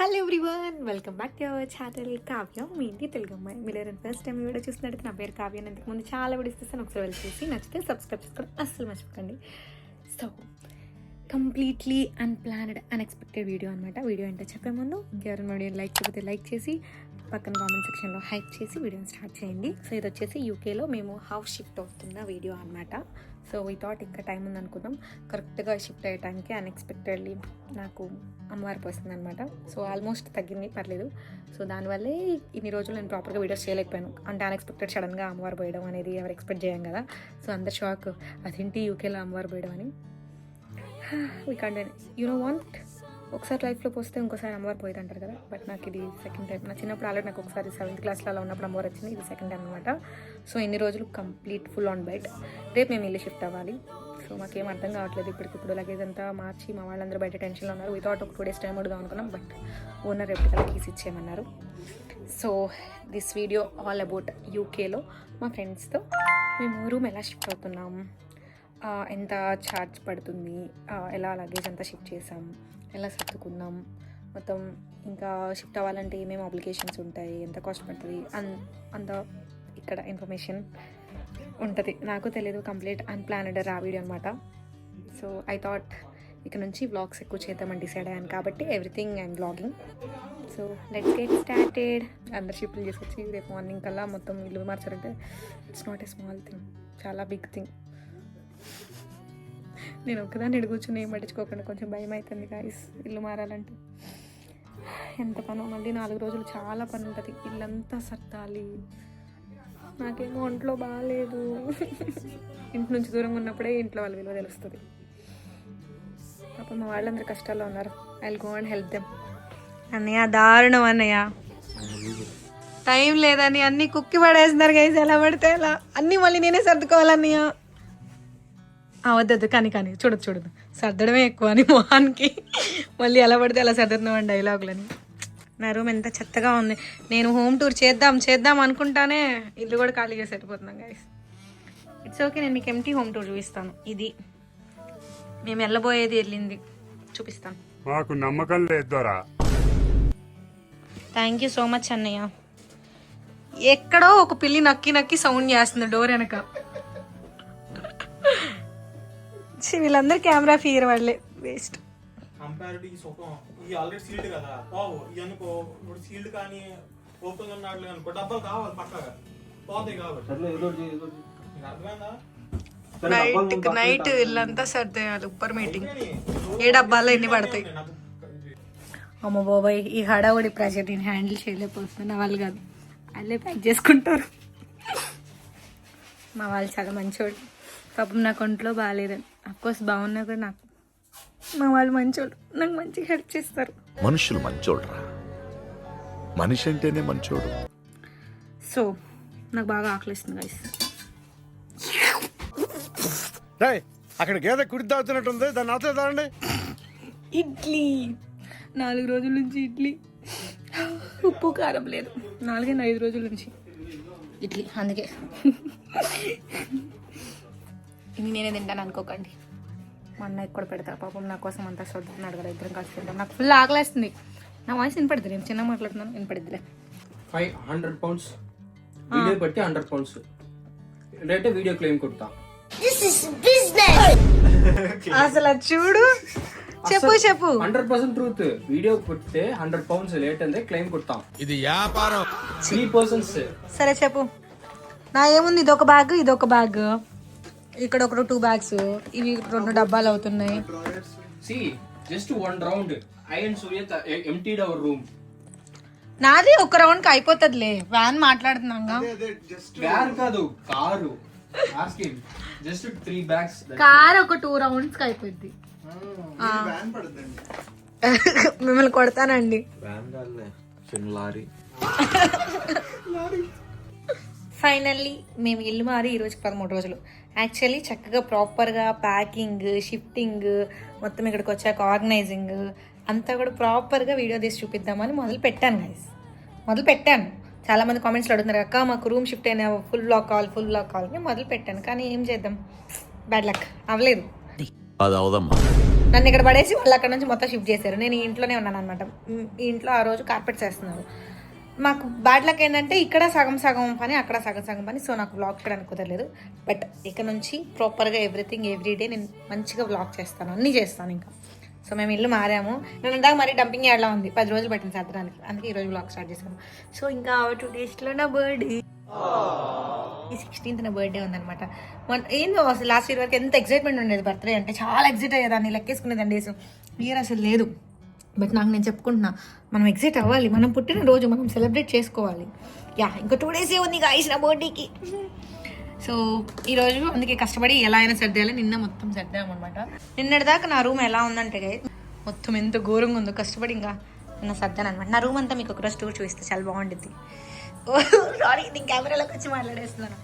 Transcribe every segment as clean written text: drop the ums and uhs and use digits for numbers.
Hello everyone, welcome back to our channel Kavya, మీ ఇంటి తెలుగు అమ్మాయి. మీరు ఎవరైనా ఫస్ట్ టైం వీడియో చూసినట్టు నా పేరు కావ్య. ఇంతకు ముందు చాలా వీడియోస్ చూస్తాను, ఒకసారి వెళ్ళి చూసి నచ్చితే సబ్స్క్రైబ్ చేసుకోవడం అస్సలు మర్చిపోకండి. So completely unplanned unexpected video అనమాట. వీడియో ఏంటో చెప్పే ముందు ఇంకెవరైనా వీడియోని లైక్ చేయకపోతే లైక్ చేసి పక్కన కామెంట్ సెక్షన్లో హైప్ చేసి వీడియోని స్టార్ట్ చేయండి. సో ఇది వచ్చేసి యూకేలో మేము హౌస్ షిఫ్ట్ అవుతున్న వీడియో అనమాట. సో వీ థాట్ ఇంకా టైం ఉందనుకున్నాం. కరెక్ట్గా షిఫ్ట్ అయ్యే టైంకి అన్ఎక్స్పెక్టెడ్లీ నాకు అమ్మవారి పోస్తుంది అనమాట. సో ఆల్మోస్ట్ తగ్గింది, పర్లేదు. సో దానివల్లే ఇన్ని రోజులు నేను ప్రాపర్గా వీడియోస్ చేయలేకపోయాను. అంటే అన్ఎక్స్పెక్టెడ్ సడన్గా అమ్మవారు పోయడం అనేది ఎవరు ఎక్స్పెక్ట్ చేయం కదా. సో అందరు షాక్, అదేంటి యూకేలో అమ్మవారు పోయడం అని. We continue. You know want, ఒకసారి లైఫ్లో పోస్తే ఇంకోసారి అమ్మవారు పోయేది అంటారు కదా. బట్ నాకు ఇది సెకండ్ టైం. నా చిన్నప్పుడు ఆల్రెడీ నాకు ఒకసారి 7th క్లాస్లో అలా ఉన్నప్పుడు అమ్మవారు వచ్చింది. ఇది సెకండ్ టైం అనమాట. సో ఎన్ని రోజులు కంప్లీట్ ఫుల్ ఆన్ బెడ్. రేపు మేము ఇల్లు షిఫ్ట్ అవ్వాలి. సో మాకేం అర్థం కావట్లేదు. ఇప్పటికిప్పుడు లగేజ్ అంతా మార్చి మా వాళ్ళందరూ బయట టెన్షన్లో ఉన్నారు. వితౌట్ ఒక 2 days టైం అడుగుదాం అనుకున్నాం. బట్ ఓనర్ రేపు కీస్ ఇచ్చేయమన్నారు. So this video all about యూకేలో మా ఫ్రెండ్స్తో మేము రూమ్ ఎలా షిఫ్ట్ అవుతున్నాం, ఎంత ఛార్జ్ పడుతుంది, ఎలా లగేజ్ అంతా షిఫ్ట్ చేసాం, ఎలా సర్దుకుందాం మొత్తం, ఇంకా షిఫ్ట్ అవ్వాలంటే ఏమేమి అప్లికేషన్స్ ఉంటాయి, ఎంత కాస్ట్ పడుతుంది, అంత ఇక్కడ ఇన్ఫర్మేషన్ ఉంటుంది. నాకు తెలియదు, కంప్లీట్ అన్ప్లాన్డ్ రా వీడియో అనమాట. సో ఐ థాట్ ఇక్కడ నుంచి వ్లాగ్స్ ఎక్కువ చేద్దామని డిసైడ్ అయ్యాను కాబట్టి everything I'm vlogging. So let's get started. అందరు షిఫ్ట్లు చేసుకొచ్చి రేపు మార్నింగ్ కల్లా మొత్తం ఇల్లు మార్చారంటే it's not a small thing, చాలా బిగ్ థింగ్. నేను ఒక్కదాన్ని కూర్చొని ఏం పట్టించుకోకుండా కొంచెం భయం అవుతుంది గాయస్. ఇల్లు మారాలంటే ఎంత పని, మళ్ళీ 4 రోజులు చాలా పని ఉంటుంది. ఇల్లంతా సర్దాలి. నాకేమో ఒంట్లో బాగాలేదు. ఇంటి నుంచి దూరంగా ఉన్నప్పుడే ఇంట్లో వాళ్ళ విలువ తెలుస్తుంది. పాపం మా వాళ్ళందరూ కష్టాల్లో ఉన్నారు. I will go and help them. అన్నయ్య దారుణం, అన్నయ్య టైం లేదని అన్నీ కుక్కి పడేస్తున్నారు గైస్. ఎలా పడితే అలా అన్నీ మళ్ళీ నేనే సర్దుకోవాలన్నయ్య. వద్దొద్దు, కానీ చూడదు సర్దడమే ఎక్కువ అని మొహానికి. మళ్ళీ ఎలా పడితే అలా సర్దుతున్నామని డైలాగులని. నా రూమ్ ఎంత చెత్తగా ఉంది. నేను హోమ్ టూర్ చేద్దాం అనుకుంటానే ఇల్లు కూడా ఖాళీగా సరిపోతున్నాం గైస్. ఇట్స్ ఓకే, నేను మీకు ఎంటీ హోమ్ టూర్ చూపిస్తాను. ఇది మేము వెళ్ళబోయేది, వెళ్ళింది చూపిస్తాను. మాకు నమ్మకం లేదురా. థ్యాంక్ యూ సో మచ్ అన్నయ్య. ఎక్కడో ఒక పిల్లి నక్కి సౌండ్ చేస్తుంది డోర్ వెనక. వీళ్ళందరూ కెమెరా ఫియర్ వాళ్ళే, వేస్ట్. కంపారిటివ్ ఈ సోఫా ఈ ఆల్రెడీ సీల్డ్ కదా, పోవు ఇవనుకో. ఇప్పుడు సీల్డ్ కానీ ఓపెన్ ఉన్నాడు అనుకో, డబ్బాలు కావాలి పక్కగా పోతాయి కాబట్టి. అర్థమైందా? నైట్ ఇల్లంతా సర్దేయాలి. ఉప్పర్ మీటింగ్, ఏ డబ్బాలో ఎన్ని పడతాయి. అమ్మ బాబాయ్, ఈ హడావుడి ప్రెజర్ నేను హ్యాండిల్ చేయలేకపోతున్నా. వాళ్ళు కాదు, వాళ్ళే ప్యాక్ చేసుకుంటారు. మా వాళ్ళు చాలా మంచోడు. పాపం నాకు ఒంట్లో బాగాలేదని, అఫ్కోర్స్ బాగున్నా కూడా నాకు మా వాళ్ళు మంచోళ్ళు, నాకు మంచిగా హెల్ప్ చేస్తారు. మనుషులు మంచోడురా, మనిషి అంటేనే మంచోడు. సో నాకు బాగా ఆకలిస్తుంది గైస్. అక్కడ గేదె కుడి తాగుతున్నట్టుంది, దాన్ని ఆతలే తాగండి. ఇడ్లీ 4 రోజుల నుంచి ఇడ్లీ, ఉప్పు కారం లేదు. 4-5 రోజుల నుంచి ఇడ్లీ, అందుకే ఇది నేనే తింటాను అనుకోకండి. మా అన్నయ్య కూడా పెడతా, పాపం నా కోసం అంతా శ్రద్ధతున్నాడు కదా. ఇద్దరం కలిసి తింటాం. నాకు ఫుల్ ఆకలేస్తుంది. నా వాయిస్ వినపడుద్ది, నేను చిన్న మాట్లాడుతున్నాను, వినపడిద్దిలే. 500 pounds వీడియో బట్టి 100 pounds రేట్ వీడియో క్లెయిమ్ కొడతా. అసలు చూడు, చెప్పు 100% ట్రూత్. వీడియో కొట్టే 100 pounds లేట్ అంటే క్లెయిమ్ కొడతాం. ఇది వ్యాపారం. 3 persons. సరే చెప్పు. నా ఏముంది, ఇదొక బ్యాగ్, ఇదొక బ్యాగ్, ఇక్కడ ఒక 2 bags, ఇవి 2 డబ్బాలు అవుతున్నాయి. See, just 1 round. I and Surya emptied our room. నాది ఒక రౌండ్ కి అయిపోతుందిలే. వ్యాన్ మాట్లాడుతున్నాగా. వ్యాన్ కాదు, car. Asking just 3 bags. Car ఒక 2 rounds కి అయిపోద్ది. మిమ్మల్ని కొడతానండి. ఫైనల్లీ మేము ఇల్లు మారి ఈరోజు 13 రోజులు. యాక్చువల్లీ చక్కగా ప్రాపర్గా ప్యాకింగ్, షిఫ్టింగ్, మొత్తం ఇక్కడికి వచ్చాక ఆర్గనైజింగ్ అంతా కూడా ప్రాపర్గా వీడియో తీసి చూపిద్దామని మొదలు పెట్టాను. చాలామంది కామెంట్స్లో అడుగుతున్నారు, అక్క మాకు రూమ్ షిఫ్ట్ అయినా ఫుల్ బ్లాక్ కావాలి. నేను మొదలు పెట్టాను, కానీ ఏం చేద్దాం, బ్యాడ్ లక్ అవ్వలేదు. అది అవదమ్మా. నన్ను ఇక్కడ పడేసి వాళ్ళు అక్కడ నుంచి మొత్తం షిఫ్ట్ చేశారు. నేను ఈ ఇంట్లోనే ఉన్నాను అనమాట. ఈ ఇంట్లో ఆ రోజు కార్పెట్స్ వేస్తున్నారు. మాకు బ్యాడ్ లక్ ఏంటంటే ఇక్కడ సగం సగం పని, అక్కడ సగం సగం పని. సో నాకు వ్లాగ్ చేయడానికి కుదరలేదు. బట్ ఇక్కడ నుంచి ప్రాపర్గా ఎవ్రీథింగ్ ఎవ్రీడే నేను మంచిగా వ్లాగ్ చేస్తాను, అన్నీ చేస్తాను ఇంకా. సో మేము ఇల్లు మారాము. నేను ఇందాక మరీ డంపింగ్ యార్డ్లా ఉంది, 10 రోజులు పట్టింది సర్దడానికి. అందుకే ఈరోజు వ్లాగ్ స్టార్ట్ చేశాను. సో ఇంకా 2 డేస్లో నా బర్త్డే, ఈ 16th నా బర్త్డే ఉందనమాట. ఏందో అసలు లాస్ట్ ఇయర్ వరకు ఎంత ఎక్సైట్మెంట్ ఉండేది బర్త్డే అంటే, చాలా ఎక్సైట్ అయ్యేదాన్ని, లెక్కేసుకునేదాన్ని డేస్. ఇయర్ అసలు లేదు. బట్ నాకు నేను చెప్పుకుంటున్నా, మనం ఎక్సైట్ అవ్వాలి, మనం పుట్టిన రోజు మనం సెలబ్రేట్ చేసుకోవాలి. ఇంకా 2 డేసే ఉంది గాయ్స్ నా బర్త్డేకి. సో ఈరోజు అందుకే కష్టపడి ఎలా అయినా సర్దేయాలి. నిన్న మొత్తం సర్దామన్నమాట. నిన్నటిదాకా నా రూమ్ ఎలా ఉందంటే గాయ్స్, మొత్తం ఎంత ఘోరంగా ఉందో, కష్టపడి ఇంకా నిన్న సర్దాను అనమాట. నా రూమ్ అంతా మీకు ఒకరోజు టూర్ చూపిస్తే చాలా బాగుంటుంది. సారీ, నేను కెమెరాలోకి వచ్చి మాట్లాడేస్తున్నాను.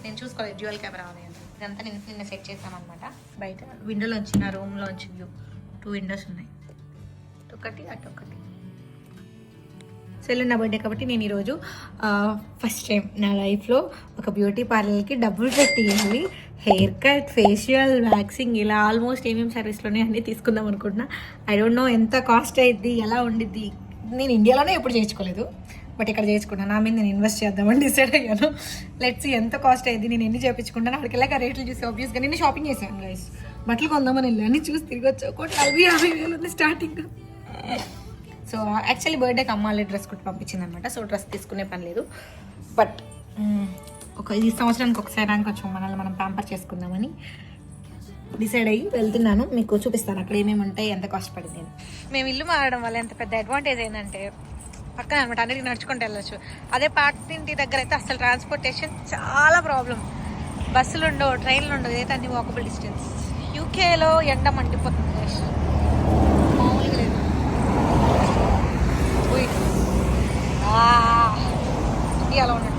నేను చూసుకోలేదు, డ్యూయల్ కెమెరా ఉంది. ఇదంతా నిన్న సెట్ చేస్తామన్నమాట. బయట విండోలోంచి, నా రూమ్లోంచి వ్యూ 2 విండోస్ ఉన్నాయి, ఒకటి అటొకటి. సో నా బర్త్డే కాబట్టి నేను ఈరోజు ఫస్ట్ టైం నా లైఫ్లో ఒక బ్యూటీ పార్లర్కి డబ్బులు పెట్టియాలి. హెయిర్ కట్, ఫేషియల్, వ్యాక్సింగ్, ఇలా ఆల్మోస్ట్ ఏమేమి సర్వీస్లోనే అన్నీ తీసుకుందాం అనుకుంటున్నా. ఐ డోంట్ నో ఎంత కాస్ట్ అయ్యిద్ది, ఎలా ఉండిద్ది. నేను ఇండియాలోనే ఎప్పుడు చేయించుకోలేదు, బట్ ఇక్కడ చేసుకున్నాను. నా మీద నేను ఇన్వెస్ట్ చేద్దామని డిసైడ్ అయ్యాను. లెట్స్ ఎంత కాస్ట్ అయ్యింది, నేను ఎన్ని చేయించుకుంటాను. అక్కడికి వెళ్ళాక రేట్లు చూసి ఆబ్వియస్గా నేను షాపింగ్ చేశాను గైస్. బట్టలు కొందామని వెళ్ళి అన్ని చూసి తిరిగి వచ్చా. 40,000 ఉంది స్టార్టింగ్. సో యాక్చువల్లీ బర్త్డేకి అమ్మ వాళ్ళే డ్రెస్ కుట్టి పంపించింది అనమాట. సో డ్రెస్ తీసుకునే పని లేదు. బట్ ఈ సంవత్సరానికి ఒకసారి కొంచెం మనల్ని మనం ప్యాంపర్ చేసుకుందామని డిసైడ్ అయ్యి వెళ్తున్నాను. మీకు చూపిస్తాను అక్కడ ఏమేమి ఉంటాయి, ఎంత కాస్ట్ పడింది అని. మేము ఇల్లు మారడం వల్ల ఎంత పెద్ద అడ్వాంటేజ్ ఏంటంటే పక్కన అనమాట, అన్నిటికి నడుచుకుంటూ వెళ్ళొచ్చు. అదే పాతింటి దగ్గర అయితే అసలు ట్రాన్స్పోర్టేషన్ చాలా ప్రాబ్లం. బస్సులు ఉండవు, ట్రైన్లు ఉండవు, ఏదైతే అన్ని వాకబుల్ డిస్టెన్స్. యూకేలో ఎండ మండిపోతుంది, మామూలుగా లేదు. ఇండియాలో ఉన్నట్టు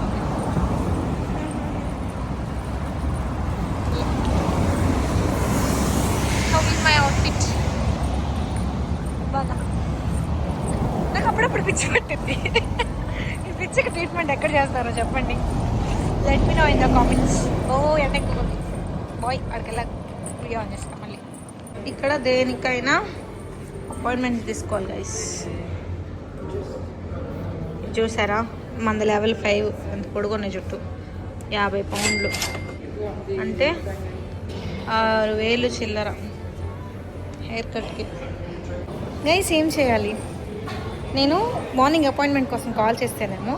మై అవుట్ఫిట్. బాగా నాకు అప్పుడప్పుడు పిచ్చి పట్టింది. ఈ పిచ్చికి ట్రీట్మెంట్ ఎక్కడ చేస్తారో చెప్పండి. Let me know in the comments. ఎండ ఎక్కువ బాయ్, అక్కడికి వీడియో ఆన్ చేస్తాం మళ్ళీ. ఇక్కడ దేనికైనా అపాయింట్మెంట్ తీసుకోవాలి గైస్. చూసారా, మన లెవెల్ 5 ఎంత పొడుగున్నాయి జుట్టు, 50 పౌండ్లు అంటే 6,000 చిల్లర హెయిర్ కట్కి. గైస్ ఏం చేయాలి, నేను మార్నింగ్ అపాయింట్మెంట్ కోసం కాల్ చేస్తేనేమో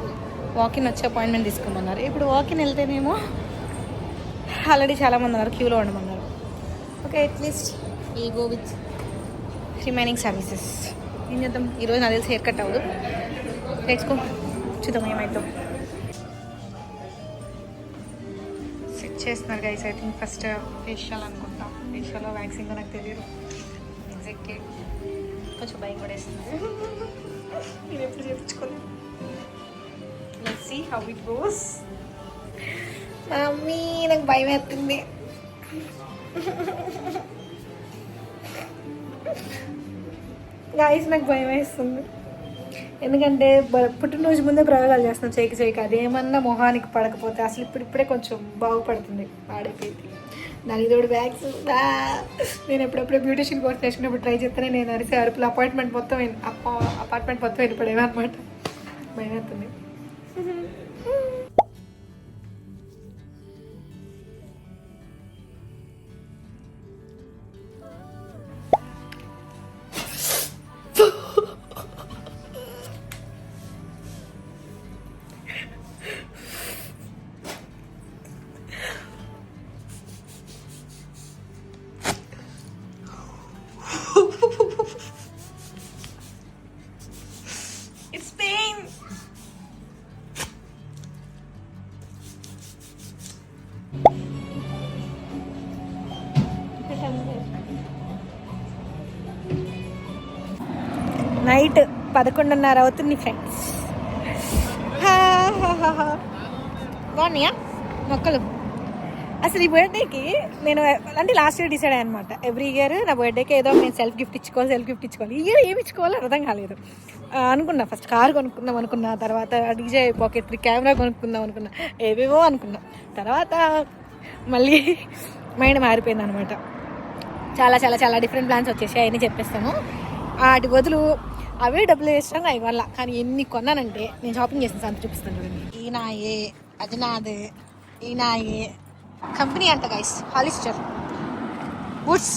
వాకిన్ వచ్చి అపాయింట్మెంట్ తీసుకోమన్నారు. ఇప్పుడు వాకిన్ వెళ్తేనేమో ఆల్రెడీ చాలామంది ఉన్నారు, క్యూలో ఉండమన్నారు. ఓకే, అట్లీస్ట్ ఈ గో విత్ రిమైనింగ్ సర్వీసెస్. ఏం చేద్దాం, ఈరోజు నాకు తెలిసి హెయిర్ కట్ అవ్వదు. తెచ్చుకో, చూద్దాం ఏమైద్దాం. సెట్ చేస్తున్నారు guys. I think first facial అనుకుంటా. ఫేషియల్ వ్యాక్సింగ్ నాకు తెలియదు ఎగ్జాక్ట్లీ. కొంచెం భయం కూడా వేస్తుంది, నేను ఎప్పుడు చేయించుకోలేదు. Let's see how it goes. Mummy నాకు భయం వేస్తుంది. గైస్ నాకు భయం వేస్తుంది, ఎందుకంటే పుట్టినరోజు ముందే ప్రయోగాలు చేస్తున్నాం చేయక అదేమన్నా మొహానికి పడకపోతే అసలు ఇప్పుడిప్పుడే కొంచెం బాగుపడుతుంది, పాడైపోయింది. దాని తోడు బ్యాగ్స్. నేను ఎప్పుడప్పుడే బ్యూటిషియన్ కోర్స్ నేర్చుకున్నప్పుడు ట్రై చేస్తేనే నేను అరిసే అరుపులు అపార్ట్మెంట్ మొత్తం వెళ్ళిపోయేవన్నమాట. భయం అవుతుంది. It's pain. నైట్ 11:30 అవుతుంది ఫ్రెండ్స్. బాగున్నాయా మొక్కలు? అసలు ఈ బర్త్డేకి నేను అంటే లాస్ట్ ఇయర్ డిసైడ్ అయ్యాను అనమాట. ఎవ్రీ ఇయర్ నా బర్త్డేకి ఏదో నేను సెల్ఫ్ గిఫ్ట్ ఇచ్చుకోవాలి. ఈ ఇయర్ ఏమి ఇచ్చుకోవాలో అర్థం కాలేదు. అనుకున్నా, ఫస్ట్ కార్ కొనుక్కుందాం అనుకున్నా, తర్వాత డీజే పాకెట్ కెమెరా కొనుక్కుందాం అనుకున్నా, ఏవేవో అనుకున్నా. తర్వాత మళ్ళీ మైండ్ మారిపోయింది అనమాట. చాలా చాలా చాలా డిఫరెంట్ ప్లాన్స్ వచ్చేసాయి, అవన్నీ చెప్పేస్తాను. వాటి బదులు అవే డబ్బులు వేస్తాను అవి వల్ల. కానీ ఎన్ని కొన్నానంటే నేను షాపింగ్ చేసిన సంత చూపిస్తాను చూడండి. ఈ నాయే, అది నాదే, ఈ నాయే. కంపెనీ అంట గైస్, హాలిస్టర్ బూట్స్.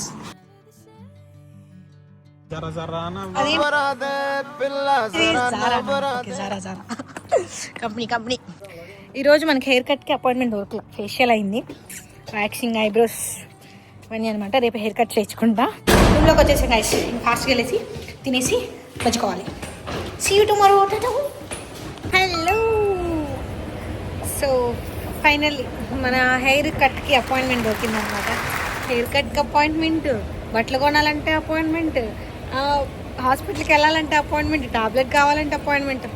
కంపెనీ. ఈరోజు మనకి హెయిర్ కట్కి అపాయింట్మెంట్ దొరకలేదు. ఫేషియల్ అయింది, వ్యాక్సింగ్, ఐబ్రోస్ ఇవన్నీ అనమాట. రేపు హెయిర్ కట్ చేయించుకుంటా. రూమ్లోకి వచ్చేసి గైస్ ఫాస్ట్గా వెళ్ళేసి తినేసి వచ్చుకోవాలి. See you tomorrow. Hello. So finally మన హెయిర్ కట్కి అపాయింట్మెంట్ దొరికిందనమాట. హెయిర్ కట్కి అపాయింట్మెంట్, బట్టలు కొనాలంటే అపాయింట్మెంట్, హాస్పిటల్కి వెళ్ళాలంటే అపాయింట్మెంట్, టాబ్లెట్ కావాలంటే అపాయింట్మెంట్.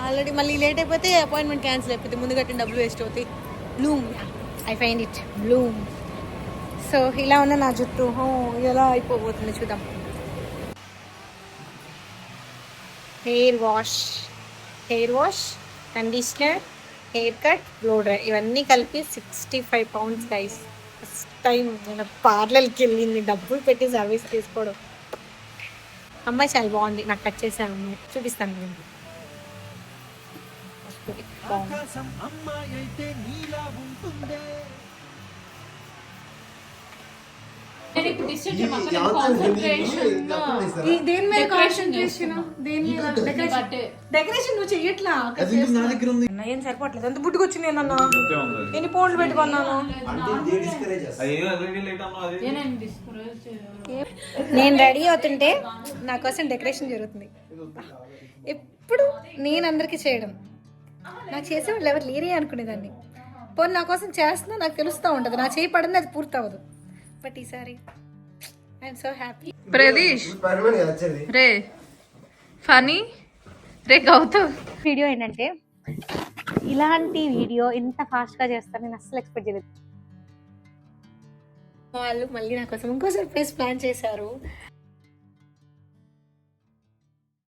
ఆల్రెడీ మళ్ళీ లేట్ అయిపోతే అపాయింట్మెంట్ క్యాన్సిల్ అయిపోతే ముందు కట్టిన డబ్బులు వేస్ట్ అవుతాయి. Bloom, I find it bloom. So ఇలా ఉన్న నా జుట్టు ఎలా అయిపోబోతుంది చూద్దాం. Hair wash, conditioner, hair cut, blow dry ఇవన్నీ కలిపి 65 pounds గైస్. ఫస్ట్ టైం నేను పార్లర్కి వెళ్ళింది డబ్బులు పెట్టి సర్వీస్ తీసుకోవడం. అమ్మాయి చాలా బాగుంది, నాకు కట్ చేశాను, చూపిస్తాను నేను. డెకరేషన్ నువ్వు చెయ్యట్లా, ఏం సరిపోవట్లేదు. ఎంత బుడ్డుకు వచ్చింది అన్న, ఎన్ని పౌండ్లు పెట్టుకున్నాను. నేను రెడీ అవుతుంటే నా కోసం డెకరేషన్ జరుగుతుంది. ఎప్పుడు నేను అందరికీ చేయడం, నాకు చేసేవాళ్ళు ఎవరు లేరే అనుకునేదాన్ని. పోనీ నా కోసం చేస్తున్నా నాకు తెలుస్తూ ఉంటుంది, నా చేయి పడింది అది పూర్తి అవ్వదు. బట్ ఈసారి ఐఎమ్ సో హ్యాపీ. ప్రదీష్ రే ఫనీ రే గౌతమ్. వీడియో ఏంటంటే ఇలాంటి వీడియో ఇంత ఫాస్ట్గా చేస్తాను నేను అస్సలు ఎక్స్పెక్ట్ చేయలేదు. వాళ్ళు మళ్ళీ నా కోసం ఇంకో సర్ప్రైజ్ ప్లాన్ చేశారు.